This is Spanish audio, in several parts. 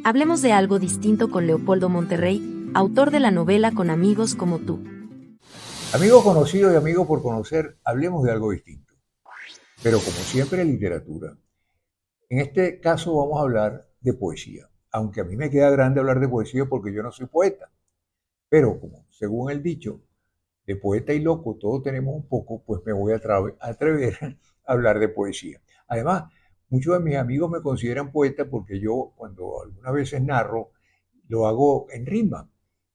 Hablemos de algo distinto con Leopoldo Monterrey, autor de la novela Con amigos como tú. Amigo conocido y amigo por conocer, hablemos de algo distinto. Pero como siempre en literatura, en este caso vamos a hablar de poesía. Aunque a mí me queda grande hablar de poesía porque yo no soy poeta. Pero como según el dicho, de poeta y loco todos tenemos un poco, pues me voy a atrever a hablar de poesía. Además, muchos de mis amigos me consideran poeta porque yo cuando algunas veces narro, lo hago en rima,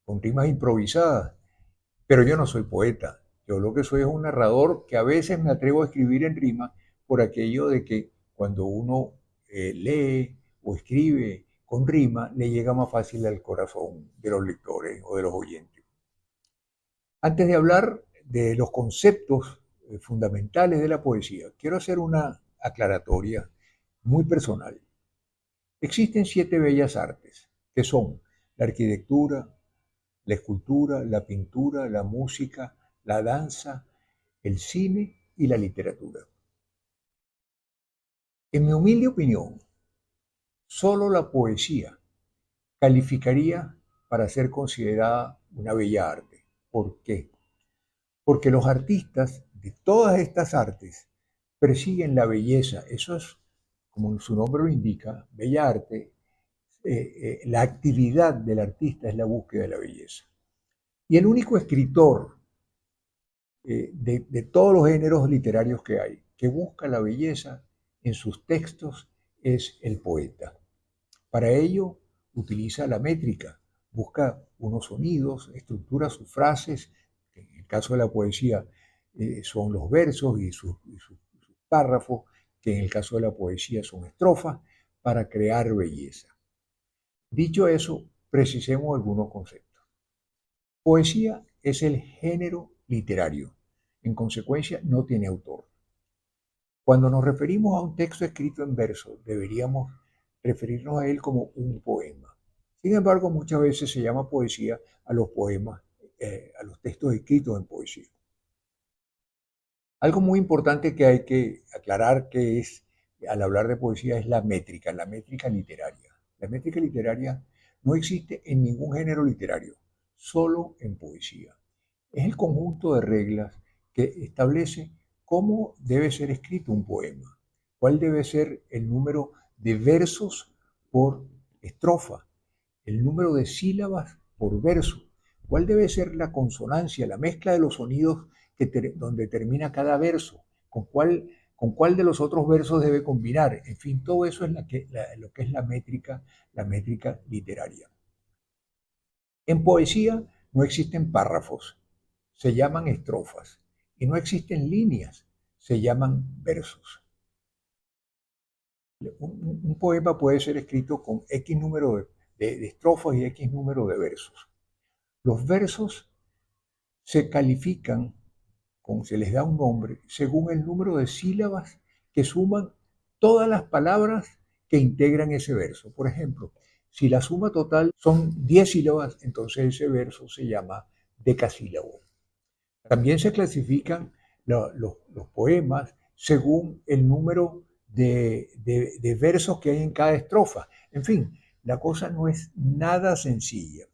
con rimas improvisadas. Pero yo no soy poeta. Yo lo que soy es un narrador que a veces me atrevo a escribir en rima por aquello de que cuando uno lee o escribe con rima, le llega más fácil al corazón de los lectores o de los oyentes. Antes de hablar de los conceptos fundamentales de la poesía, quiero hacer una aclaratoria muy personal. Existen 7 bellas artes, que son la arquitectura, la escultura, la pintura, la música, la danza, el cine y la literatura. En mi humilde opinión, solo la poesía calificaría para ser considerada una bella arte. ¿Por qué? Porque los artistas de todas estas artes persiguen la belleza. Eso es, como su nombre lo indica, bella arte. La actividad del artista es la búsqueda de la belleza. Y el único escritor de todos los géneros literarios que hay, que busca la belleza en sus textos, es el poeta. Para ello utiliza la métrica, busca unos sonidos, estructura sus frases, que en el caso de la poesía son los versos y sus párrafos, que en el caso de la poesía son estrofas, para crear belleza. Dicho eso, precisemos algunos conceptos. Poesía es el género literario. En consecuencia, no tiene autor. Cuando nos referimos a un texto escrito en verso, deberíamos referirnos a él como un poema. Sin embargo, muchas veces se llama poesía a los poemas, a los textos escritos en poesía. Algo muy importante que hay que aclarar que es, al hablar de poesía, es la métrica literaria. La métrica literaria no existe en ningún género literario, solo en poesía. Es el conjunto de reglas que establece cómo debe ser escrito un poema, cuál debe ser el número de versos por estrofa, el número de sílabas por verso, cuál debe ser la consonancia, la mezcla de los sonidos donde termina cada verso, con cuál de los otros versos debe combinar. En fin, todo eso es lo que es la métrica literaria. En poesía no existen párrafos, se llaman estrofas, y no existen líneas, se llaman versos. Un poema puede ser escrito con X número de estrofas y X número de versos. Los versos se califican, se les da un nombre, según el número de sílabas que suman todas las palabras que integran ese verso. Por ejemplo, si la suma total son 10 sílabas, entonces ese verso se llama decasílabo. También se clasifican los poemas según el número de versos que hay en cada estrofa. En fin, la cosa no es nada sencilla.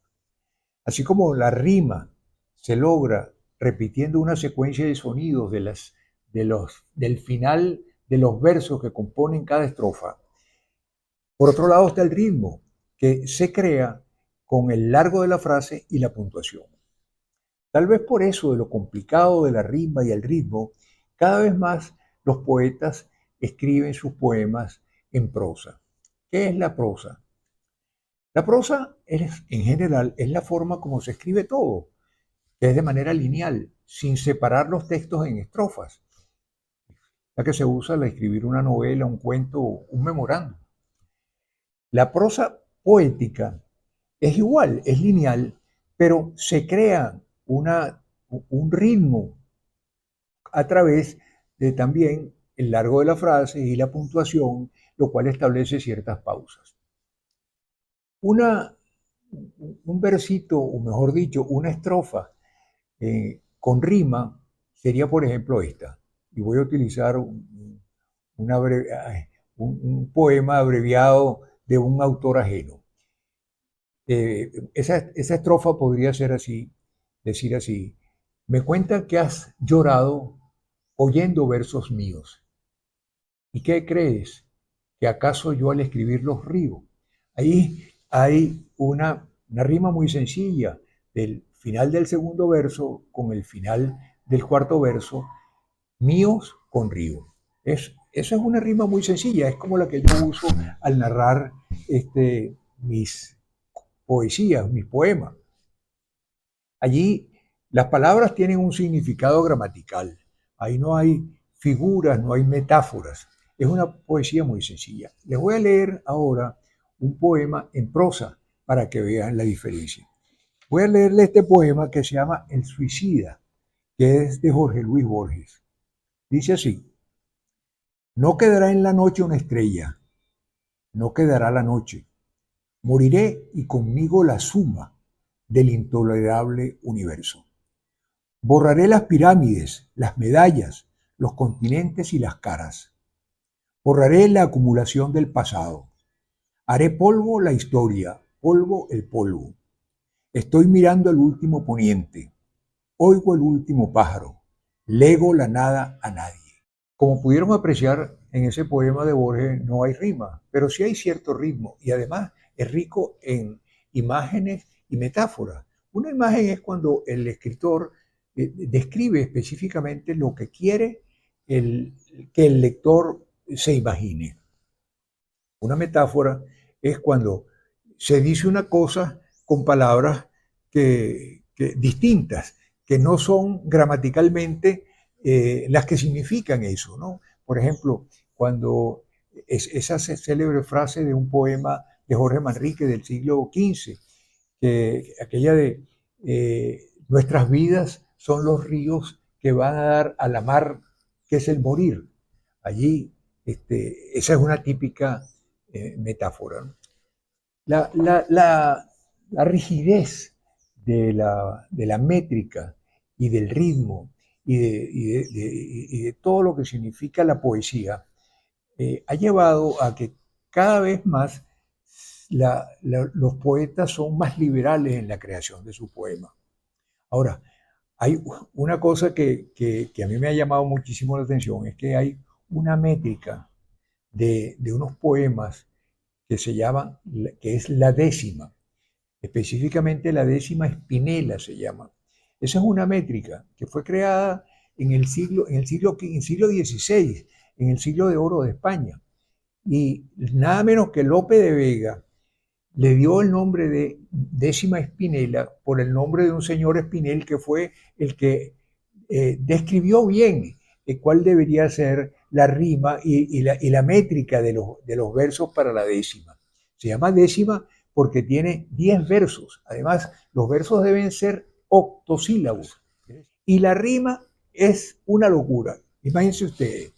Así como la rima se logra repitiendo una secuencia de sonidos del final de los versos que componen cada estrofa. Por otro lado está el ritmo, que se crea con el largo de la frase y la puntuación. Tal vez por eso de lo complicado de la rima y el ritmo, cada vez más los poetas escriben sus poemas en prosa. ¿Qué es la prosa? La prosa en general es la forma como se escribe todo, que es de manera lineal, sin separar los textos en estrofas, la que se usa al escribir una novela, un cuento, un memorando. La prosa poética es igual, es lineal, pero se crea un ritmo a través de también el largo de la frase y la puntuación, lo cual establece ciertas pausas. Una, un versito, o mejor dicho, una estrofa con rima sería, por ejemplo, esta. Y voy a utilizar un poema abreviado de un autor ajeno. Esa estrofa podría ser así, decir así: me cuentan que has llorado oyendo versos míos. ¿Y qué crees? ¿Que acaso yo al escribirlos río? Ahí hay una rima muy sencilla del final del segundo verso con el final del cuarto verso, míos con río. Esa es una rima muy sencilla, es como la que yo uso al narrar mis poesías, mis poemas. Allí las palabras tienen un significado gramatical. Ahí no hay figuras, no hay metáforas. Es una poesía muy sencilla. Les voy a leer ahora un poema en prosa para que vean la diferencia. Voy a leerle este poema que se llama El Suicida, que es de Jorge Luis Borges. Dice así: no quedará en la noche una estrella, no quedará la noche. Moriré y conmigo la suma del intolerable universo. Borraré las pirámides, las medallas, los continentes y las caras. Borraré la acumulación del pasado. Haré polvo la historia, polvo el polvo. Estoy mirando el último poniente. Oigo el último pájaro. Lego la nada a nadie. Como pudieron apreciar, en ese poema de Borges no hay rima, pero sí hay cierto ritmo y además es rico en imágenes y metáforas. Una imagen es cuando el escritor describe específicamente lo que quiere que el lector se imagine. Una metáfora es cuando se dice una cosa con palabras distintas, que no son gramaticalmente las que significan eso, ¿no? Por ejemplo, cuando esa célebre frase de un poema de Jorge Manrique del siglo XV, aquella de nuestras vidas son los ríos que van a dar a la mar, que es el morir. Allí, esa es una típica metáfora, ¿no? La rigidez de la métrica y del ritmo y de todo lo que significa la poesía ha llevado a que cada vez más los poetas son más liberales en la creación de su poema. Ahora, hay una cosa que a mí me ha llamado muchísimo la atención, es que hay una métrica de unos poemas que se llaman, que es la décima, específicamente la décima espinela se llama. Esa es una métrica que fue creada en el siglo XVI, en el siglo de oro de España. Y nada menos que Lope de Vega le dio el nombre de décima espinela por el nombre de un señor Espinel que fue el que describió bien cuál debería ser la rima y la métrica de los versos para la décima. Se llama décima porque tiene 10 versos. Además, los versos deben ser octosílabos. Y la rima es una locura. Imagínense ustedes.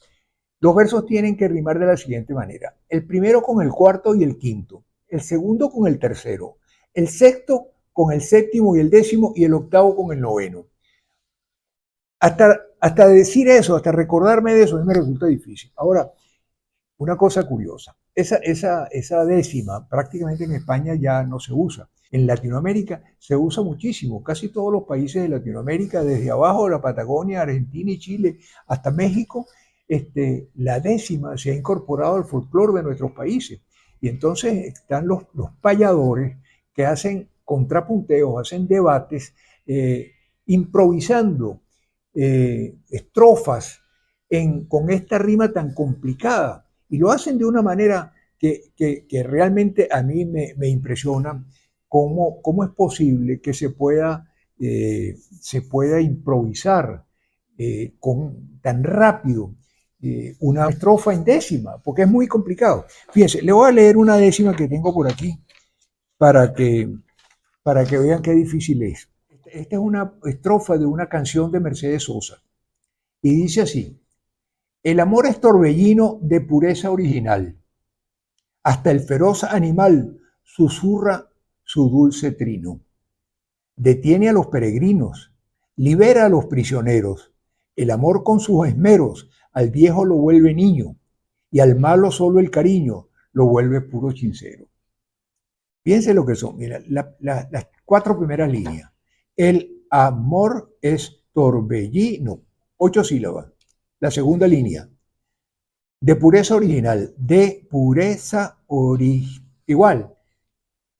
Los versos tienen que rimar de la siguiente manera: el primero con el cuarto y el quinto, el segundo con el tercero, el sexto con el séptimo y el décimo, y el octavo con el noveno. Hasta decir eso, hasta recordarme de eso, a mí me resulta difícil. Ahora, una cosa curiosa, esa décima prácticamente en España ya no se usa. En Latinoamérica se usa muchísimo, casi todos los países de Latinoamérica, desde abajo de la Patagonia, Argentina y Chile, hasta México, la décima se ha incorporado al folclore de nuestros países. Y entonces están los payadores que hacen contrapunteos, hacen debates, improvisando estrofas con esta rima tan complicada. Y lo hacen de una manera que realmente a mí me impresiona cómo es posible que se pueda improvisar tan rápido una estrofa en décima, porque es muy complicado. Fíjense, le voy a leer una décima que tengo por aquí para que, para que vean qué difícil es. Esta es una estrofa de una canción de Mercedes Sosa y dice así: el amor es torbellino de pureza original, hasta el feroz animal susurra su dulce trino. Detiene a los peregrinos, libera a los prisioneros. El amor con sus esmeros al viejo lo vuelve niño y al malo solo el cariño lo vuelve puro sincero. Fíjense lo que son. Mira, las 4 primeras líneas. El amor es torbellino. 8 sílabas. La segunda línea. De pureza original. De pureza original. Igual.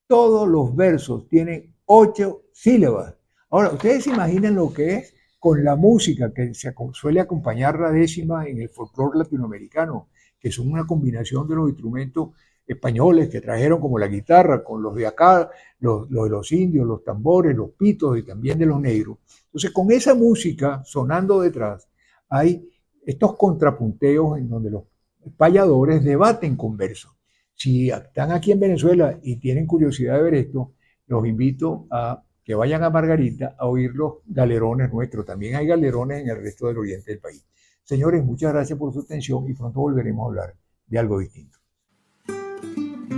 Todos los versos tienen 8 sílabas. Ahora, ustedes se imaginan lo que es con la música que se suele acompañar la décima en el folclore latinoamericano, que son una combinación de los instrumentos españoles que trajeron como la guitarra, con los de acá, los de los indios, los tambores, los pitos y también de los negros. Entonces, con esa música sonando detrás, hay estos contrapunteos en donde los payadores debaten con versos. Si están aquí en Venezuela y tienen curiosidad de ver esto, los invito a que vayan a Margarita a oír los galerones nuestros. También hay galerones en el resto del oriente del país. Señores, muchas gracias por su atención y pronto volveremos a hablar de algo distinto.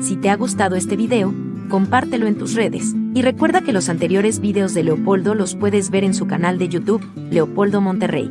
Si te ha gustado este video, compártelo en tus redes, y recuerda que los anteriores videos de Leopoldo los puedes ver en su canal de YouTube, Leopoldo Monterrey.